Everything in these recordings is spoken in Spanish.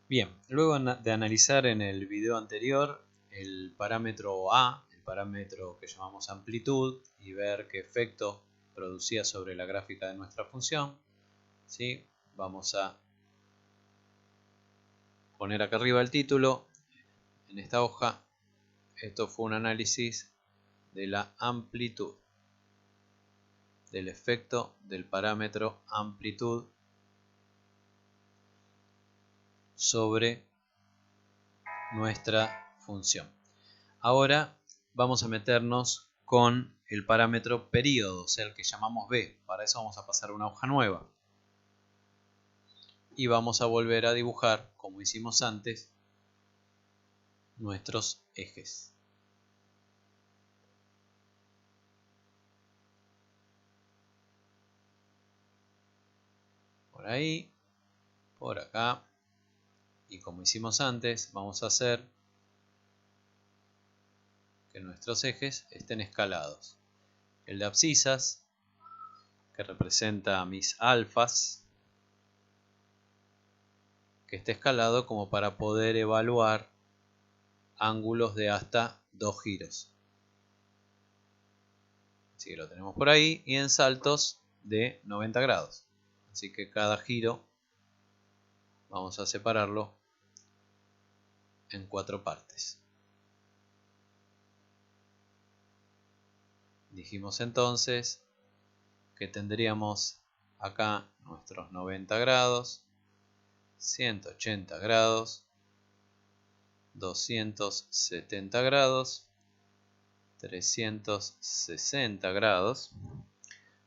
Bien, luego de analizar en el video anterior el parámetro A, el parámetro que llamamos amplitud, y ver qué efecto producía sobre la gráfica de nuestra función, ¿sí? Vamos a poner acá arriba el título en esta hoja. Esto fue un análisis de la amplitud, del efecto del parámetro amplitud sobre nuestra función. Ahora vamos a meternos con el parámetro período, o sea, el que llamamos B. Para eso vamos a pasar a una hoja nueva. Y vamos a volver a dibujar, como hicimos antes, nuestros ejes. Por ahí, por acá. Y como hicimos antes, vamos a hacer que nuestros ejes estén escalados. El de abscisas, que representa mis alfas, que esté escalado como para poder evaluar ángulos de hasta 2 giros. Así que lo tenemos por ahí. Y en saltos de 90 grados. Así que cada giro vamos a separarlo en 4 partes. Dijimos entonces que tendríamos acá nuestros 90 grados, 180 grados, 270 grados, 360 grados,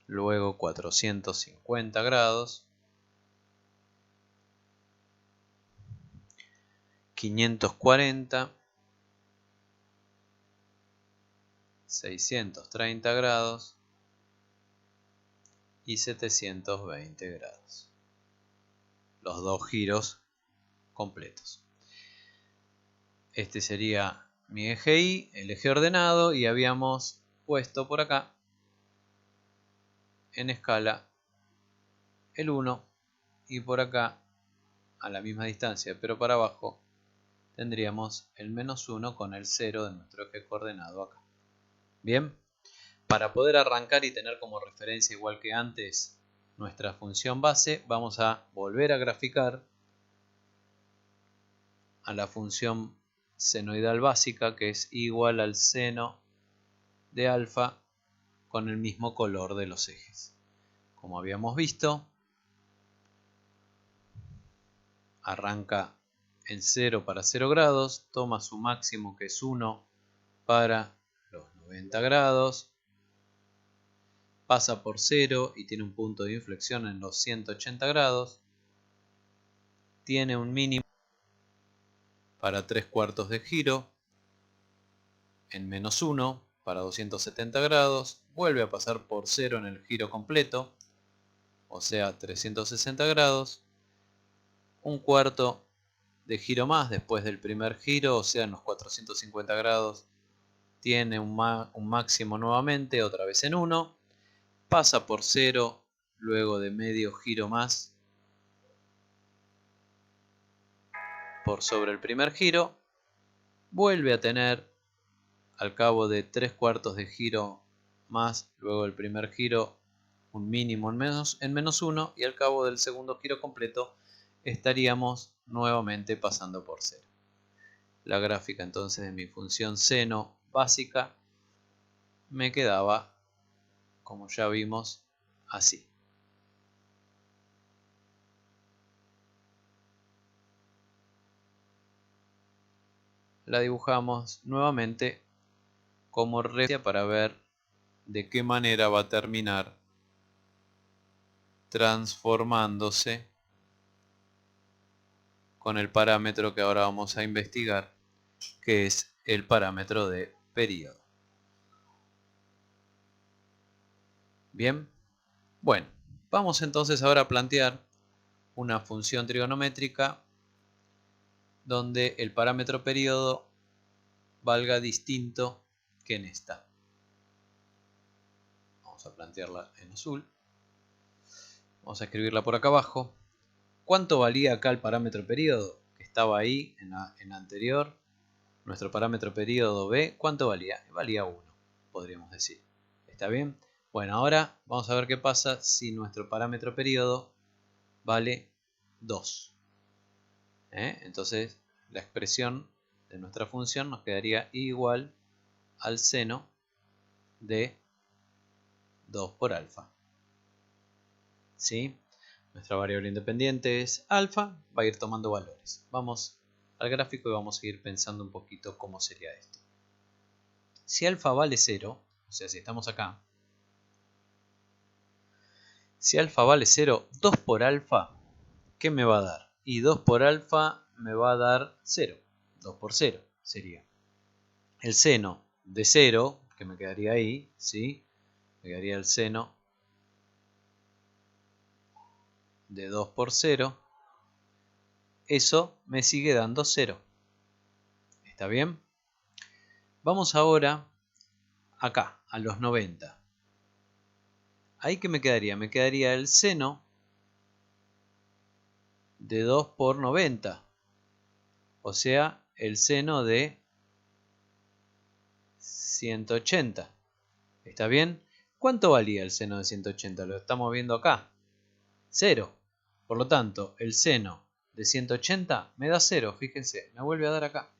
luego 450 grados, 540, 630 grados y 720 grados. Los dos giros completos. Este sería mi eje Y, el eje ordenado, y habíamos puesto por acá en escala el 1 y por acá a la misma distancia pero para abajo tendríamos el -1 con el 0 de nuestro eje coordenado acá. Bien, para poder arrancar y tener como referencia igual que antes nuestra función base, vamos a volver a graficar a la función senoidal básica, que es igual al seno de alfa con el mismo color de los ejes. Como habíamos visto, arranca en 0 para 0 grados, toma su máximo que es 1 para los 90 grados, pasa por 0 y tiene un punto de inflexión en los 180 grados, tiene un mínimo para 3/4 de giro en -1 para 270 grados, vuelve a pasar por 0 en el giro completo, o sea 360 grados, un cuarto de giro más después del primer giro, o sea en los 450 grados tiene un máximo nuevamente, otra vez en 1, pasa por 0 luego de medio giro más por sobre el primer giro, vuelve a tener al cabo de 3/4 de giro más luego del primer giro un mínimo en -1 y al cabo del segundo giro completo estaríamos nuevamente pasando por 0. La gráfica entonces de mi función seno básica me quedaba, como ya vimos, así. La dibujamos nuevamente como referencia para ver de qué manera va a terminar transformándose con el parámetro que ahora vamos a investigar, que es el parámetro de período. Bien, bueno, vamos entonces ahora a plantear una función trigonométrica donde el parámetro período valga distinto que en esta. Vamos a plantearla en azul. Vamos a escribirla por acá abajo. ¿Cuánto valía acá el parámetro período? Que estaba ahí en la anterior. Nuestro parámetro periodo B, ¿cuánto valía? Valía 1, podríamos decir. ¿Está bien? Bueno, ahora vamos a ver qué pasa si nuestro parámetro periodo vale 2. Entonces la expresión de nuestra función nos quedaría igual al seno de 2 por alfa. ¿Sí? Nuestra variable independiente es alfa, va a ir tomando valores. Vamos al gráfico y vamos a ir pensando un poquito cómo sería esto. Si alfa vale 0, o sea, si estamos acá, si alfa vale 0, 2 por alfa, ¿qué me va a dar? Y 2 por alfa me va a dar 0. 2 por 0 sería. El seno de 0, que me quedaría ahí, ¿sí? Me quedaría el seno de 2 por 0. Eso me sigue dando 0. ¿Está bien? Vamos ahora acá, a los 90. ¿Ahí qué me quedaría? Me quedaría el seno de 2 por 90. O sea, el seno de 180. ¿Está bien? ¿Cuánto valía el seno de 180? Lo estamos viendo acá. 0. Por lo tanto, el seno de 180 me da 0. Fíjense, me vuelve a dar acá.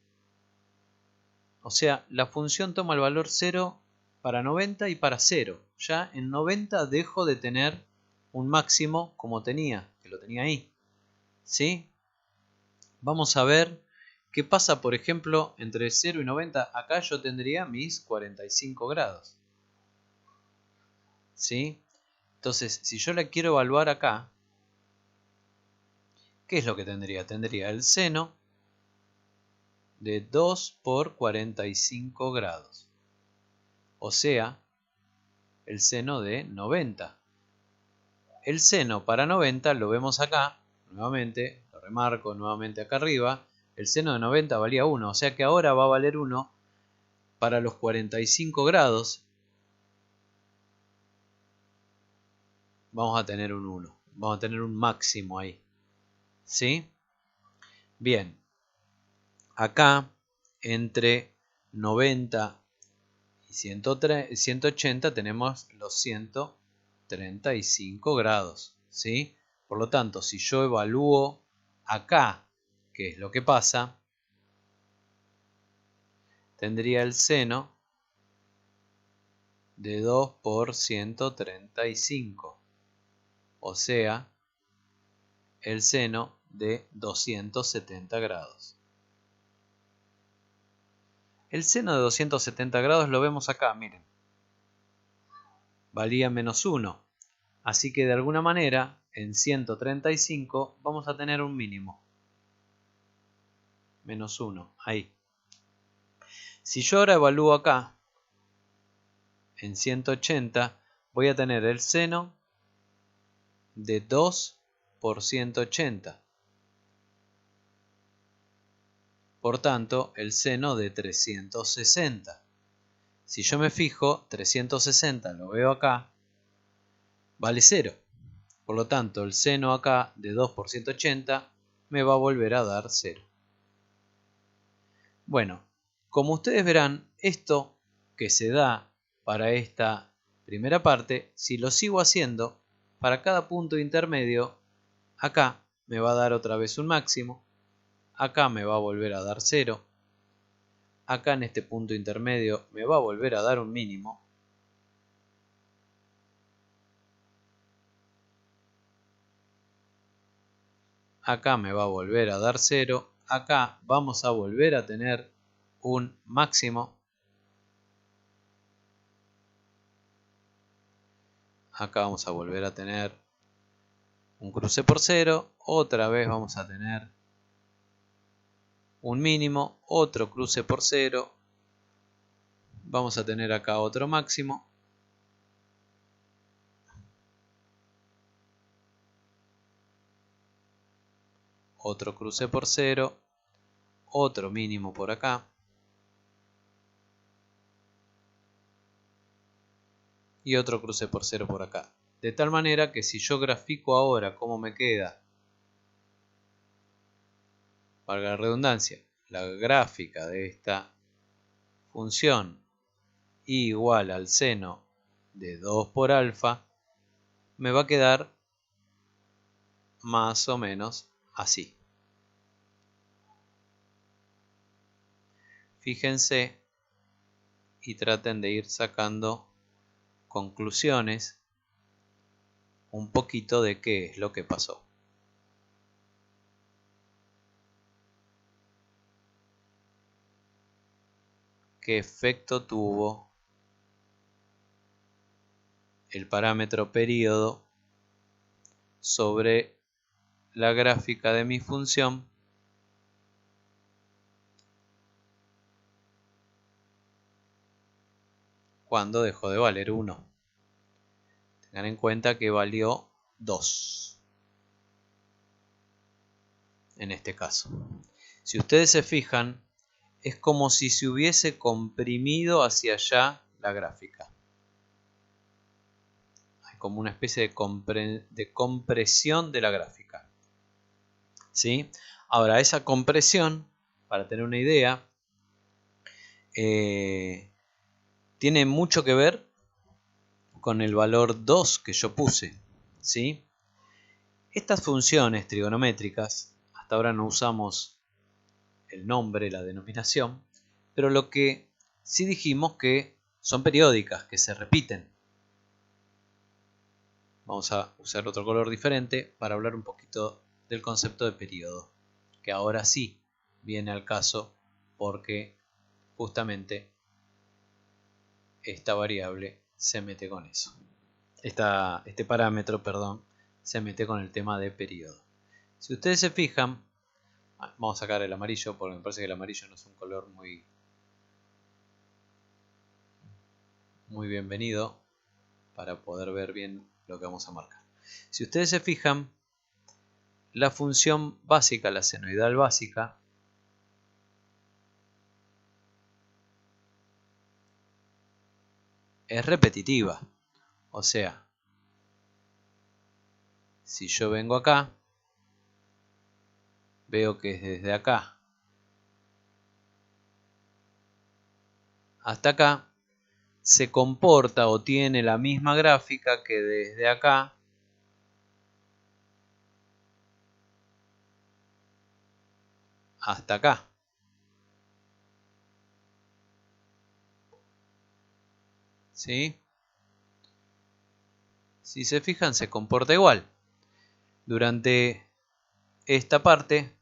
O sea, la función toma el valor 0 para 90 y para 0. Ya en 90 dejo de tener un máximo como tenía, que lo tenía ahí. ¿Sí? Vamos a ver qué pasa, por ejemplo, entre 0 y 90. Acá yo tendría mis 45 grados. ¿Sí? Entonces, si yo la quiero evaluar acá, ¿qué es lo que tendría? Tendría el seno de 2 por 45 grados. O sea, el seno de 90. El seno para 90 lo vemos acá, nuevamente, lo remarco nuevamente acá arriba. El seno de 90 valía 1, o sea que ahora va a valer 1 para los 45 grados. Vamos a tener un 1, vamos a tener un máximo ahí. ¿Sí? Bien, acá entre 90 y 180 tenemos los 135 grados. ¿Sí? Por lo tanto, si yo evalúo acá qué es lo que pasa, tendría el seno de 2 por 135. O sea, el seno de 270 grados. El seno de 270 grados lo vemos acá, miren. Valía menos 1. Así que de alguna manera, en 135 vamos a tener un mínimo. Menos 1, ahí. Si yo ahora evalúo acá, en 180, voy a tener el seno de 2 por 180. Por tanto, el seno de 360. Si yo me fijo, 360 lo veo acá, vale 0. Por lo tanto, el seno acá de 2 por 180 me va a volver a dar 0. Bueno, como ustedes verán, esto que se da para esta primera parte, si lo sigo haciendo, para cada punto intermedio, acá me va a dar otra vez un máximo, acá me va a volver a dar 0, acá en este punto intermedio me va a volver a dar un mínimo, acá me va a volver a dar 0, acá vamos a volver a tener un máximo, acá vamos a volver a tener un cruce por 0, otra vez vamos a tener un mínimo, otro cruce por 0, vamos a tener acá otro máximo, otro cruce por 0, otro mínimo por acá, y otro cruce por 0 por acá. De tal manera que si yo grafico ahora cómo me queda valga la redundancia, la gráfica de esta función igual al seno de 2 por alfa, me va a quedar más o menos así. Fíjense y traten de ir sacando conclusiones un poquito de qué es lo que pasó. ¿Qué efecto tuvo el parámetro período sobre la gráfica de mi función cuando dejó de valer 1? Tengan en cuenta que valió 2 en este caso. Si ustedes se fijan, es como si se hubiese comprimido hacia allá la gráfica. Hay como una especie de compresión de la gráfica. ¿Sí? Ahora, esa compresión, para tener una idea, tiene mucho que ver con el valor 2 que yo puse. ¿Sí? Estas funciones trigonométricas, hasta ahora no usamos el nombre, la denominación, pero lo que sí dijimos que son periódicas, que se repiten. Vamos a usar otro color diferente para hablar un poquito del concepto de periodo, que ahora sí viene al caso porque justamente esta variable se mete con eso. Este parámetro, perdón, se mete con el tema de periodo. Si ustedes se fijan, vamos a sacar el amarillo porque me parece que el amarillo no es un color muy bienvenido para poder ver bien lo que vamos a marcar. Si ustedes se fijan, la función básica, la senoidal básica, es repetitiva. O sea, si yo vengo acá, veo que desde acá hasta acá se comporta o tiene la misma gráfica que desde acá hasta acá. ¿Sí? Si se fijan, se comporta igual. Durante esta parte,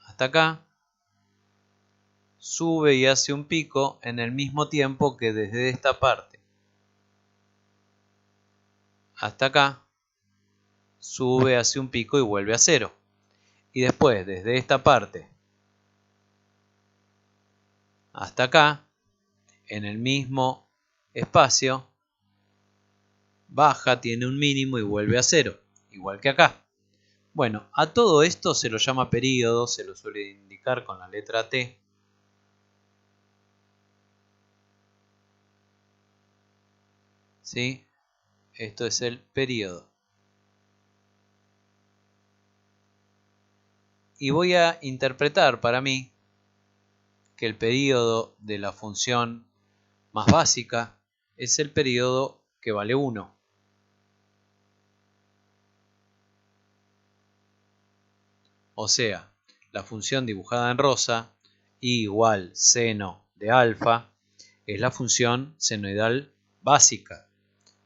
hasta acá, sube y hace un pico en el mismo tiempo que desde esta parte hasta acá, sube, hace un pico y vuelve a cero. Y después, desde esta parte hasta acá, en el mismo espacio, baja, tiene un mínimo y vuelve a cero, igual que acá. Bueno, a todo esto se lo llama período, se lo suele indicar con la letra T. ¿Sí? Esto es el período. Y voy a interpretar para mí que el período de la función más básica es el período que vale 1. O sea, la función dibujada en rosa, y igual seno de alfa, es la función senoidal básica.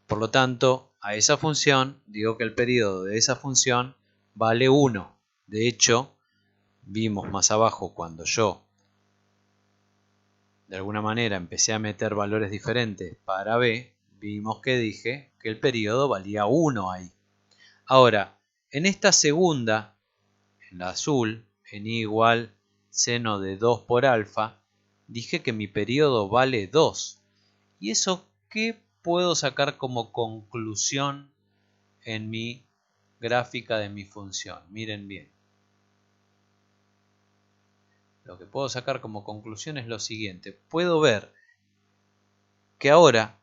Por lo tanto, a esa función digo que el período de esa función vale 1. De hecho, vimos más abajo cuando yo de alguna manera empecé a meter valores diferentes para B, vimos que dije que el período valía 1 ahí. Ahora, en esta segunda, en la azul, en I igual seno de 2 por alfa, dije que mi período vale 2. ¿Y eso qué puedo sacar como conclusión en mi gráfica de mi función? Miren bien. Lo que puedo sacar como conclusión es lo siguiente. Puedo ver que ahora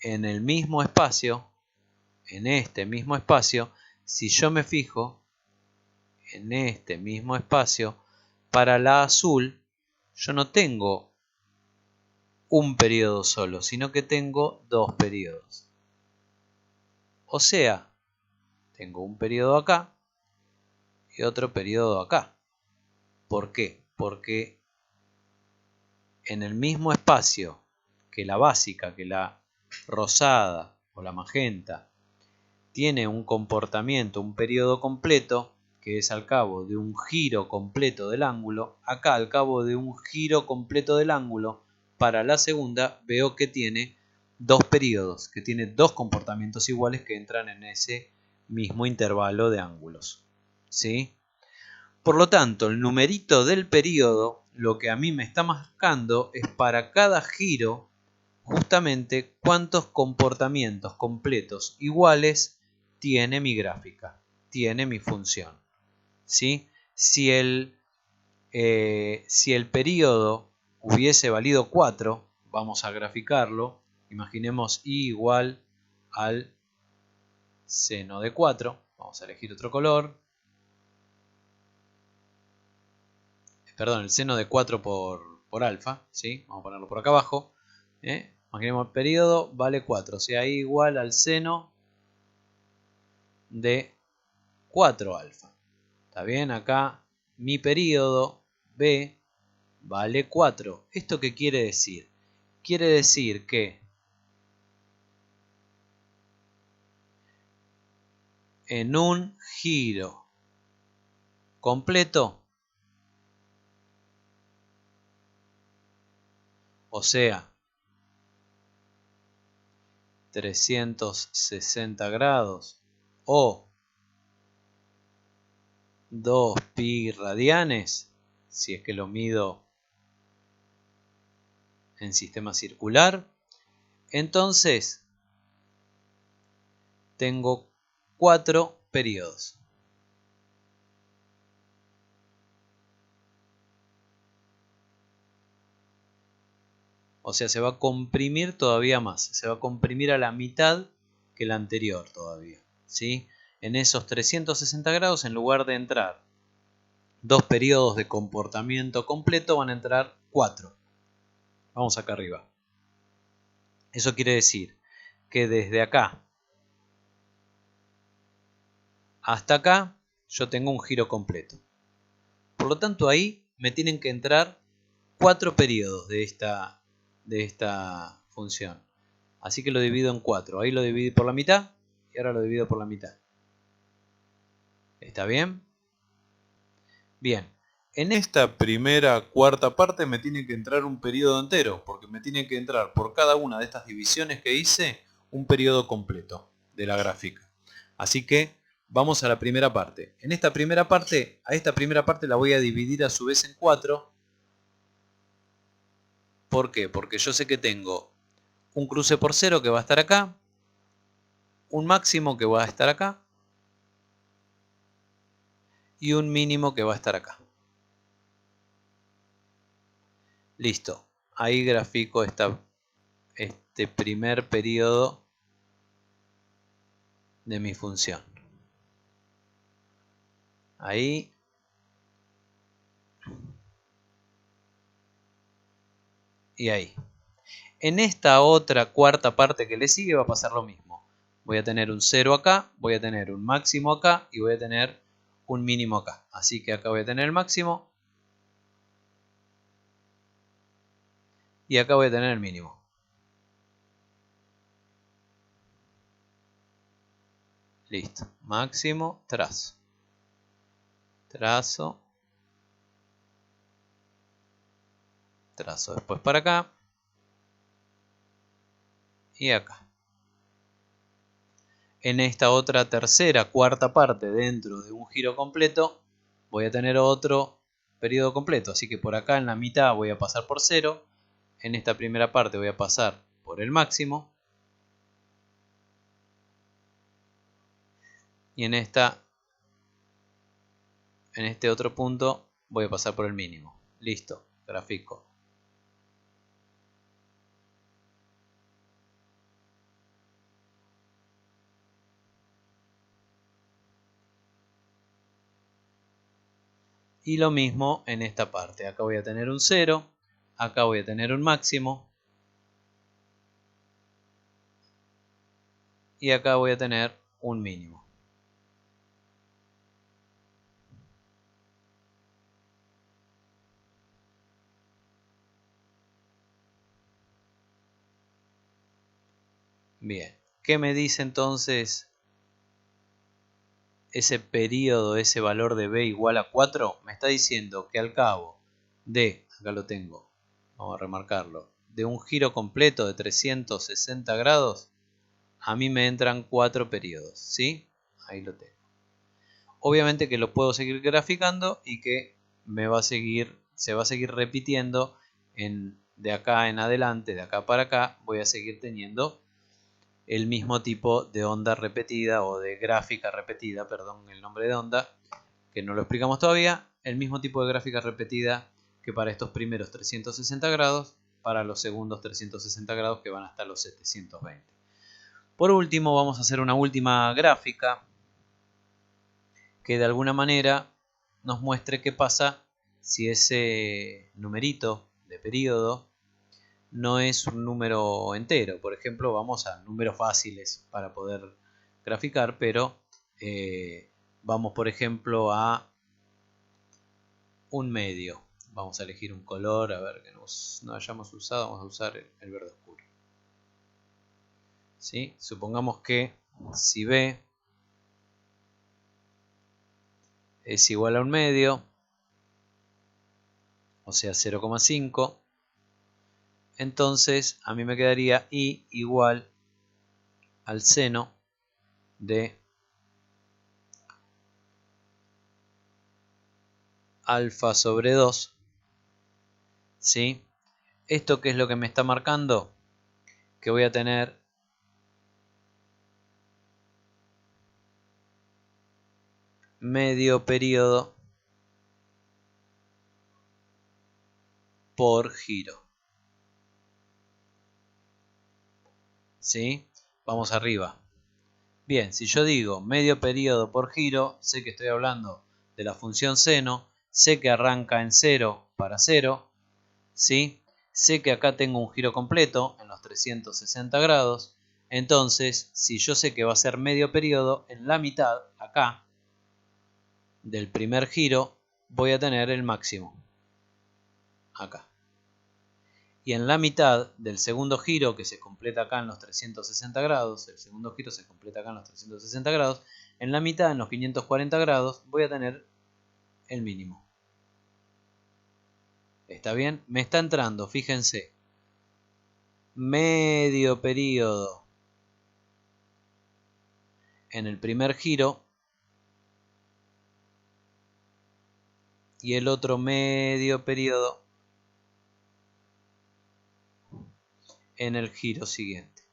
en el mismo espacio, en este mismo espacio, si yo me fijo, en este mismo espacio, para la azul, yo no tengo un periodo solo, sino que tengo dos periodos. O sea, tengo un periodo acá y otro periodo acá. ¿Por qué? Porque en el mismo espacio que la básica, que la rosada o la magenta, tiene un comportamiento, un periodo completo, que es al cabo de un giro completo del ángulo, acá al cabo de un giro completo del ángulo, para la segunda veo que tiene dos periodos, que tiene dos comportamientos iguales que entran en ese mismo intervalo de ángulos. ¿Sí? Por lo tanto, el numerito del periodo, lo que a mí me está marcando es para cada giro justamente cuántos comportamientos completos iguales tiene mi gráfica, tiene mi función. ¿Sí? Si el periodo hubiese valido 4, vamos a graficarlo, imaginemos y igual al seno de 4, vamos a elegir otro color, perdón, el seno de 4 por alfa, ¿sí? Vamos a ponerlo por acá abajo. Imaginemos el periodo vale 4, o sea, I igual al seno de 4 alfa. ¿Está bien? Acá mi periodo B vale 4. ¿Esto qué quiere decir? Quiere decir que en un giro completo, o sea, 360 grados o 2 pi radianes, si es que lo mido en sistema circular, entonces tengo 4 periodos. O sea, se va a comprimir todavía más, se va a comprimir a la mitad que el anterior todavía, ¿sí? En esos 360 grados, en lugar de entrar 2 periodos de comportamiento completo, van a entrar 4. Vamos acá arriba. Eso quiere decir que desde acá hasta acá yo tengo un giro completo. Por lo tanto, ahí me tienen que entrar 4 periodos de esta función. Así que lo divido en 4. Ahí lo dividí por la mitad y ahora lo divido por la mitad. ¿Está bien? Bien. En esta primera cuarta parte me tiene que entrar un periodo entero, porque me tiene que entrar por cada una de estas divisiones que hice un periodo completo de la gráfica. Así que vamos a la primera parte. En esta primera parte, a esta primera parte la voy a dividir a su vez en 4. ¿Por qué? Porque yo sé que tengo un cruce por 0 que va a estar acá, un máximo que va a estar acá y un mínimo que va a estar acá. Listo. Ahí grafico este primer periodo de mi función. Ahí. Y ahí. En esta otra cuarta parte que le sigue va a pasar lo mismo. Voy a tener un 0 acá, voy a tener un máximo acá y voy a tener un mínimo acá. Así que acá voy a tener el máximo y acá voy a tener el mínimo. Listo. Máximo, trazo. Trazo. Trazo después para acá. Y acá. En esta otra tercera, cuarta parte dentro de un giro completo, voy a tener otro periodo completo. Así que por acá en la mitad voy a pasar por 0. En esta primera parte voy a pasar por el máximo. Y en este otro punto voy a pasar por el mínimo. Listo, grafico. Y lo mismo en esta parte. Acá voy a tener un 0, acá voy a tener un máximo. Y acá voy a tener un mínimo. Bien, ¿qué me dice entonces ese periodo, ese valor de b igual a 4? Me está diciendo que al cabo de, acá lo tengo, vamos a remarcarlo, de un giro completo de 360 grados, a mí me entran 4 periodos, ¿sí? Ahí lo tengo. Obviamente que lo puedo seguir graficando y que se va a seguir repitiendo de acá en adelante, de acá para acá, voy a seguir teniendo el mismo tipo de onda repetida o de gráfica repetida, perdón, el nombre de onda, que no lo explicamos todavía, el mismo tipo de gráfica repetida que para estos primeros 360 grados, para los segundos 360 grados que van hasta los 720. Por último, vamos a hacer una última gráfica que de alguna manera nos muestre qué pasa si ese numerito de periodo no es un número entero. Por ejemplo, vamos a números fáciles para poder graficar, pero vamos por ejemplo a un medio. Vamos a elegir un color, a ver que no hayamos usado, vamos a usar el verde oscuro. ¿Sí? Supongamos que si B es igual a un medio, o sea 0,5, entonces a mí me quedaría I igual al seno de alfa sobre 2. ¿Sí? ¿Esto qué es lo que me está marcando? Que voy a tener medio periodo por giro. ¿Sí? Vamos arriba. Bien, si yo digo medio periodo por giro, sé que estoy hablando de la función seno, sé que arranca en 0 para 0, ¿sí? Sé que acá tengo un giro completo en los 360 grados, entonces si yo sé que va a ser medio periodo, en la mitad, acá, del primer giro, voy a tener el máximo, acá. Y en la mitad del segundo giro, que se completa acá en los 360 grados, el segundo giro se completa acá en los 360 grados, en la mitad, en los 540 grados, voy a tener el mínimo. ¿Está bien? Me está entrando, fíjense, medio periodo en el primer giro y el otro medio periodo en el giro siguiente.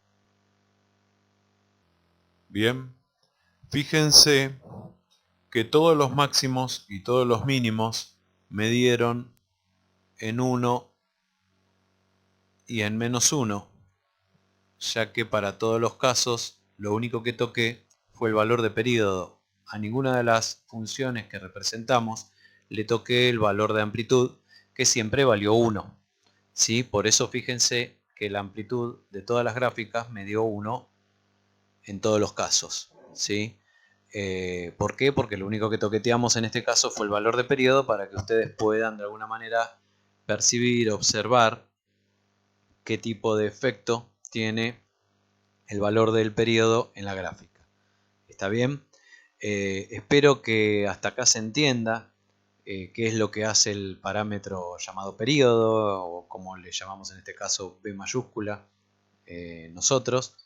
Bien, fíjense que todos los máximos y todos los mínimos me dieron en 1 y en -1, ya que para todos los casos lo único que toqué fue el valor de periodo. A ninguna de las funciones que representamos le toqué el valor de amplitud, que siempre valió 1. ¿Sí? Por eso fíjense que la amplitud de todas las gráficas me dio 1 en todos los casos. ¿Sí? ¿Por qué? Porque lo único que toqueteamos en este caso fue el valor de periodo para que ustedes puedan de alguna manera percibir, observar qué tipo de efecto tiene el valor del periodo en la gráfica. ¿Está bien? Espero que hasta acá se entienda qué es lo que hace el parámetro llamado periodo, o como le llamamos en este caso B mayúscula nosotros.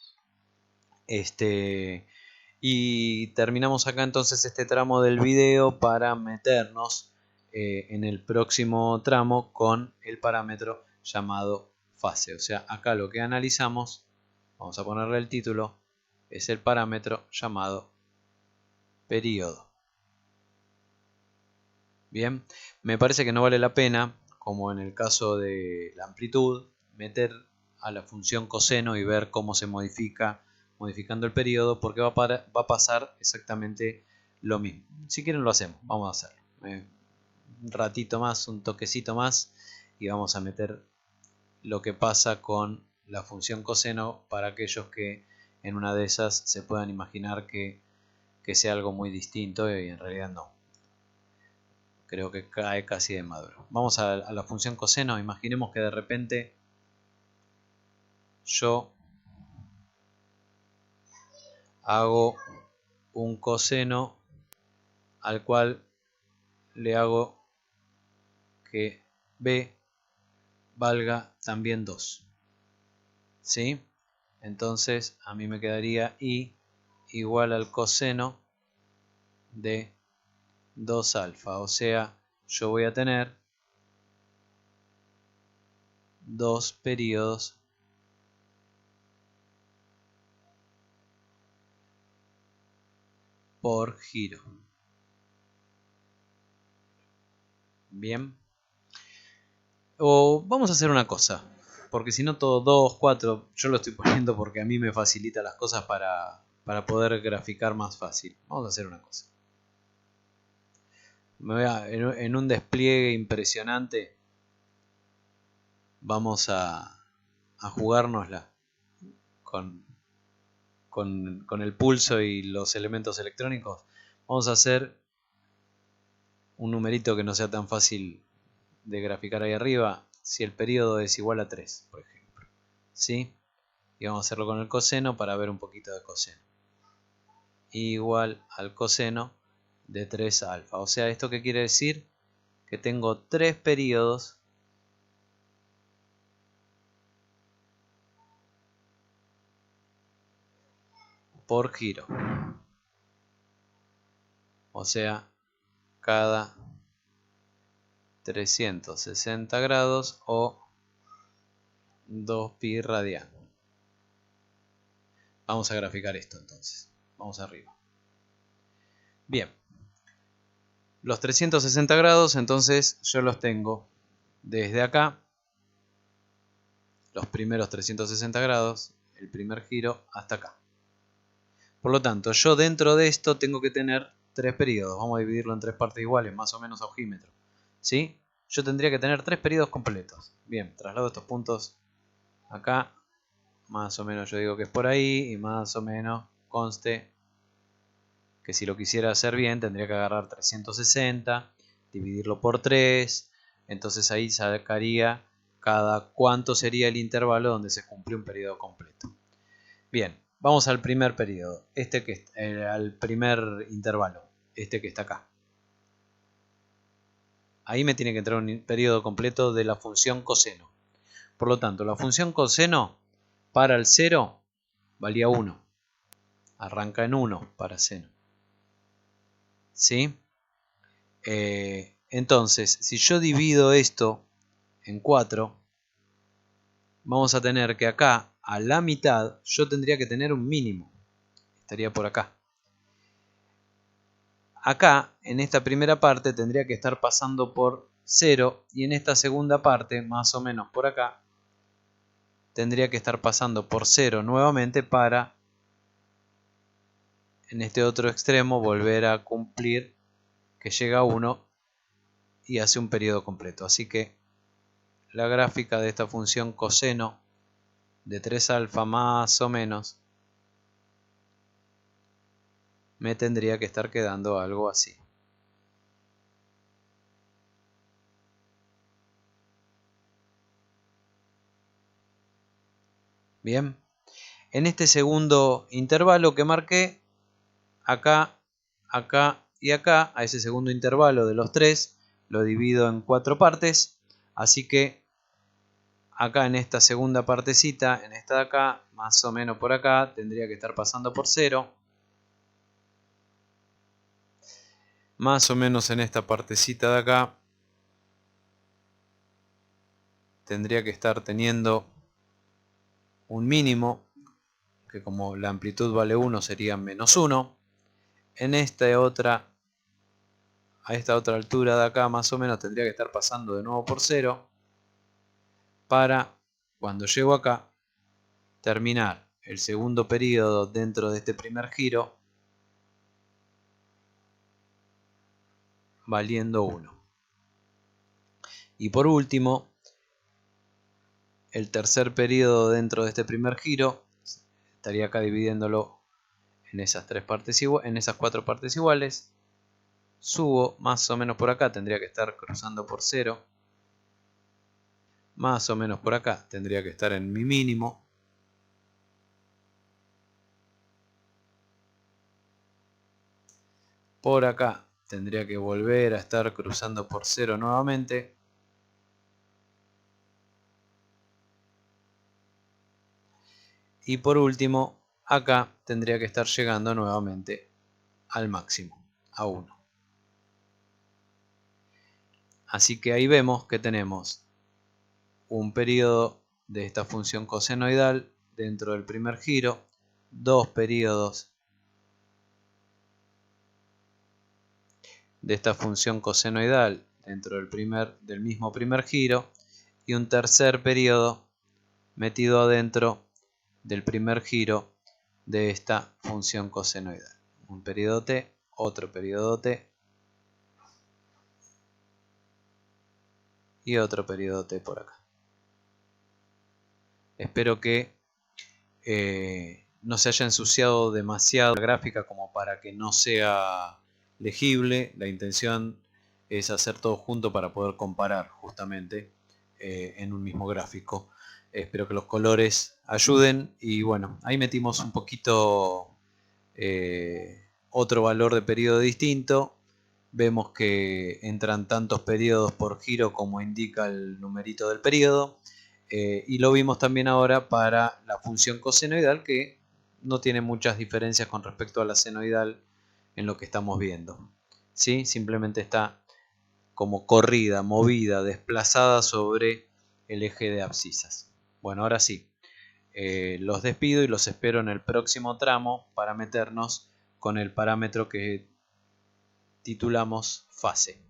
Y terminamos acá entonces este tramo del video para meternos en el próximo tramo con el parámetro llamado fase. O sea, acá lo que analizamos, vamos a ponerle el título, es el parámetro llamado periodo. Bien, me parece que no vale la pena, como en el caso de la amplitud, meter a la función coseno y ver cómo se modifica modificando el periodo, porque va a pasar exactamente lo mismo. Si quieren lo hacemos, vamos a hacerlo. ratito más, un toquecito más, y vamos a meter lo que pasa con la función coseno para aquellos que en una de esas se puedan imaginar que sea algo muy distinto y en realidad no. Creo que cae casi de maduro. Vamos a la función coseno. Imaginemos que de repente yo hago un coseno al cual le hago que b valga también 2. ¿Sí? Entonces a mí me quedaría i igual al coseno de 2 alfa. O sea, yo voy a tener 2 periodos por giro. Bien. O vamos a hacer una cosa, porque si no todo 2, 4, yo lo estoy poniendo porque a mí me facilita las cosas para poder graficar más fácil. Vamos a hacer una cosa. En un despliegue impresionante vamos a jugárnosla con el pulso y los elementos electrónicos. Vamos a hacer un numerito que no sea tan fácil de graficar ahí arriba. Si el periodo es igual a 3, por ejemplo. ¿Sí? Y vamos a hacerlo con el coseno para ver un poquito de coseno. Igual al coseno de 3 alfa. O sea, ¿esto qué quiere decir? Que tengo 3 periodos por giro. O sea, cada 360 grados o 2 pi radian. Vamos a graficar esto entonces. Vamos arriba. Bien. Los 360 grados entonces yo los tengo desde acá. Los primeros 360 grados, el primer giro hasta acá. Por lo tanto, yo dentro de esto tengo que tener 3 periodos. Vamos a dividirlo en 3 partes iguales, más o menos a ojímetro. ¿Sí? Yo tendría que tener 3 periodos completos. Bien, traslado estos puntos acá. Más o menos yo digo que es por ahí. Y más o menos conste que si lo quisiera hacer bien tendría que agarrar 360, dividirlo por 3. Entonces ahí sacaría cada cuánto sería el intervalo donde se cumple un periodo completo. Bien, vamos al primer periodo, al primer intervalo, este que está acá. Ahí me tiene que entrar un periodo completo de la función coseno. Por lo tanto, la función coseno para el 0 valía 1. Arranca en 1 para seno. ¿Sí? Entonces, si yo divido esto en 4, vamos a tener que acá, a la mitad, yo tendría que tener un mínimo. Estaría por acá. Acá, en esta primera parte, tendría que estar pasando por 0. Y en esta segunda parte, más o menos por acá, tendría que estar pasando por 0 nuevamente para, en este otro extremo, volver a cumplir que llega a 1 y hace un periodo completo. Así que la gráfica de esta función coseno de 3 alfa más o menos me tendría que estar quedando algo así. Bien, en este segundo intervalo que marqué, acá, acá y acá, a ese segundo intervalo de los 3, lo divido en 4 partes, así que acá en esta segunda partecita, en esta de acá, más o menos por acá, tendría que estar pasando por 0. Más o menos en esta partecita de acá, tendría que estar teniendo un mínimo, que como la amplitud vale 1 sería menos 1. En esta otra, a esta otra altura de acá más o menos tendría que estar pasando de nuevo por 0 para, cuando llego acá, terminar el segundo periodo dentro de este primer giro valiendo 1. Y por último, el tercer periodo dentro de este primer giro, estaría acá dividiéndolo en esas cuatro partes iguales. Subo más o menos por acá, tendría que estar cruzando por 0. Más o menos por acá tendría que estar en mi mínimo. Por acá tendría que volver a estar cruzando por 0 nuevamente. Y por último, acá tendría que estar llegando nuevamente al máximo, a 1. Así que ahí vemos que tenemos un periodo de esta función cosenoidal dentro del primer giro, dos periodos de esta función cosenoidal dentro del mismo primer giro y un tercer periodo metido adentro del primer giro de esta función cosenoidal. Un periodo t, otro periodo t y otro periodo t por acá. Espero que no se haya ensuciado demasiado la gráfica como para que no sea legible. La intención es hacer todo junto para poder comparar justamente en un mismo gráfico. Espero que los colores ayuden y bueno, ahí metimos un poquito otro valor de periodo distinto. Vemos que entran tantos periodos por giro como indica el numerito del periodo. Y lo vimos también ahora para la función cosenoidal, que no tiene muchas diferencias con respecto a la senoidal en lo que estamos viendo. ¿Sí? Simplemente está como corrida, movida, desplazada sobre el eje de abscisas. Bueno, ahora sí, los despido y los espero en el próximo tramo para meternos con el parámetro que titulamos fase.